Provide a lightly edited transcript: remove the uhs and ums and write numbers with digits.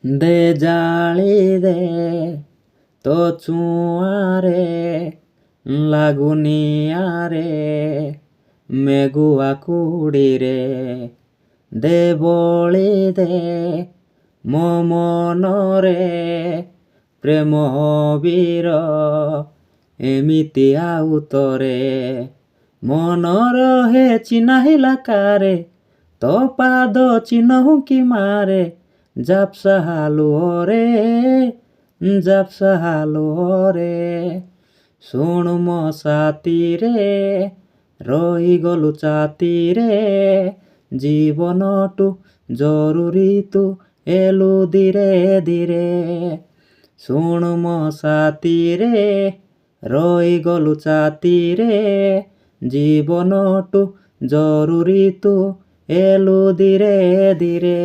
ଦେ ଜାଳି ଦେ ତୋ ଚୁଆଁରେ ଲାଗୁନି ଆରେ ମେଗୁଆ କୁଡ଼ିରେ ଦେ ବଳି ଦେ ମୋ ମନରେ ପ୍ରେମ ବୀର ଏମିତି ଆଉ ତୋରେ ମନ ରହେ ଚିହ୍ନାଇଲା କାରେ ତୋ ପାଦ ଚିହ୍ନଉ କି ମାରେ ଝାପ୍ସା ଲୁହରେ ଝାପ୍ସା ଲୁହରେ ଶୁଣୁ ମୋ ସାଥିରେ ରହିଗଲୁ ଛାତିରେ ଜୀବନଠୁ ଜରୁରୀ ତୁ ଏଲୁ ଧୀରେ ଧୀରେ ଶୁଣୁ ମୋ ସାଥିରେ ରହିଗଲୁ ଛାତିରେ ଜୀବନଠୁ ଜରୁରୀ ତୁ ଏଲୁ ଧୀରେ ଧୀରେ।